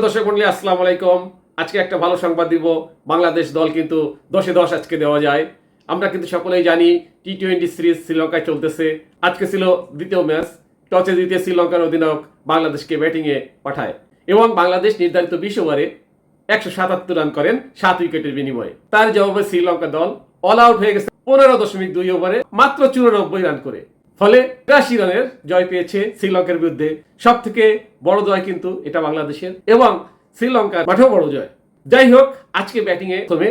দর্শক মন্ডলী, আসসালামু আলাইকুম। আজকে একটা ভালো সংবাদ দিব। বাংলাদেশ দল কিন্তু 10-10 আজকে দেওয়া যায়। আমরা কিন্তু সকলেই জানি টি-20 সিরিজ শ্রীলঙ্কায় চলতেছে। আজকে ছিল দ্বিতীয় ম্যাচ। টসে জিতে শ্রীলঙ্কার অধিনায়ক বাংলাদেশকে ব্যাটিংয়ে পাঠায় এবং বাংলাদেশ নির্ধারিত 20 ওভারে 177 রান করেন 7 উইকেটের বিনিময়ে। তার জবাবে শ্রীলঙ্কা দল অল আউট হয়ে গেছে 15.2 ওভারে মাত্র 94 রান করে। ফলে 83 রানের জয় পেয়েছে শ্রীলঙ্কার বিরুদ্ধে। সব থেকে বড় জয় কিন্তু এটা বাংলাদেশের এবং শ্রীলঙ্কার মাঠেও বড় জয়। যাই হোক, আজকে ব্যাটিংয়ে প্রথমে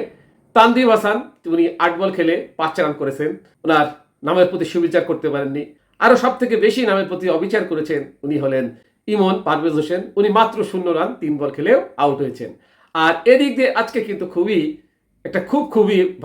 তানজিম হাসান, উনি 8 বল খেলে 5 রান করেছেন। ওনার নামের প্রতি সুবিচার করতে পারেননি। আরো সব থেকে বেশি নামের প্রতি অবিচার করেছেন উনি হলেন ইমন পারভেজ হোসেন। উনি মাত্র 0 রান 3 বল খেলেও আউট হয়েছেন। আর এদিক দিয়ে আজকে কিন্তু খুবই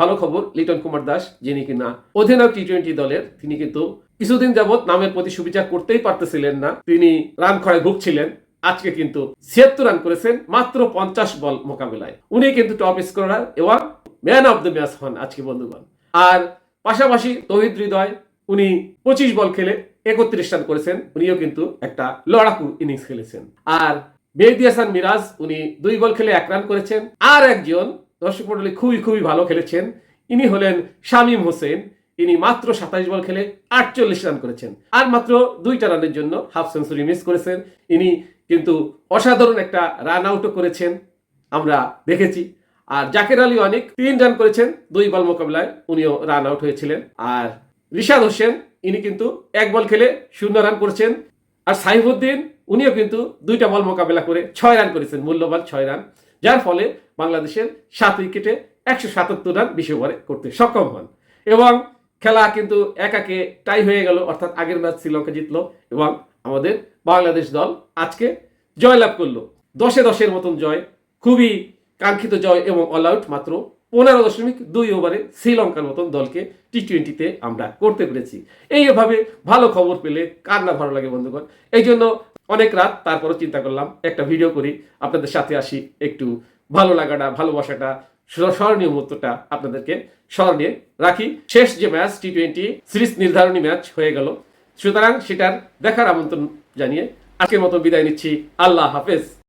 ভালো খবর, লিটন কুমার দাস, যিনি কিনা অধিনায়ক টি-20 দলের, তিনি কিন্তু কিছুদিন যাবত নামের প্রতি সুবিচার করতেই পারতেছিলেন না। তিনি রান খরায় ভুগছিলেন। আজকে কিন্তু 76 রান করেছেন মাত্র 50 বল মোকাবেলায়। উনি কিন্তু টপ স্কোরার এবং ম্যান অফ দ্য ম্যাচ হন আজকে বন্ধুগণ। আর পাশাপাশি তৌহিদ হৃদয়, উনি 25 বল খেলে 31 রান করেছেন। উনিও কিন্তু একটা লড়াকু ইনিংস খেলেছেন। আর মেহেদী হাসান মিরাজ, উনি 2 বল খেলে 1 রান করেছেন। আর একজন দর্শক মন্ডলী খুবই ভালো খেলেছেন, ইনি হলেন শামীম হোসেন। ইনি মাত্র 27 বল খেলে 48 রান করেছেন আর মাত্র 2টা রানের জন্য হাফ সেঞ্চুরি মিস করেছেন। ইনি কিন্তু অসাধারণ একটা রান আউটও করেছেন, আমরা দেখেছি। আর জাকের আলী অনেক 3 রান করেছেন 2 বল মোকাবিলায়, উনিও রান আউট হয়েছিলেন। আর রিশাদ হোসেন, ইনি কিন্তু 1 বল খেলে 0 রান করেছেন। আর সাইফুদ্দিন, উনিও কিন্তু 2টা বল মোকাবেলা করে 6 রান করেছেন, মূল্যবান 6 রান, যার ফলে বাংলাদেশের 7 উইকেটে 177 রান 20 ওভারে করতে সক্ষম হন। এবং খেলা কিন্তু একে টাই হয়ে গেল, অর্থাৎ আগের ম্যাচ শ্রীলঙ্কা জিতলো এবং আমাদের বাংলাদেশ দল আজকে জয়লাভ করলো। 10-10 মতন জয়, খুবই কাঙ্ক্ষিত জয় এবং অল আউট মাত্র 15.2 ওভারে শ্রীলঙ্কার মতন দলকে টি-20তে আমরা করতে পেরেছি। এইভাবে ভালো খবর পেলে কার না ভালো লাগে বন্ধুগণ। এই জন্য অনেক রাত তারপরও চিন্তা করলাম একটা ভিডিও করি, আপনাদের সাথে আসি, একটু ভালো লাগাটা, ভালোবাসাটা, স্মরণীয় মুহূর্তটা আপনাদেরকে স্মরণে রাখি। শেষ যে ম্যাচ টি-20 সিরিজ নির্ধারণী ম্যাচ হয়ে গেল, সুতরাং সেটার দেখার আমন্ত্রণ জানিয়ে আজকের মতো বিদায় নিচ্ছি। আল্লাহ হাফেজ।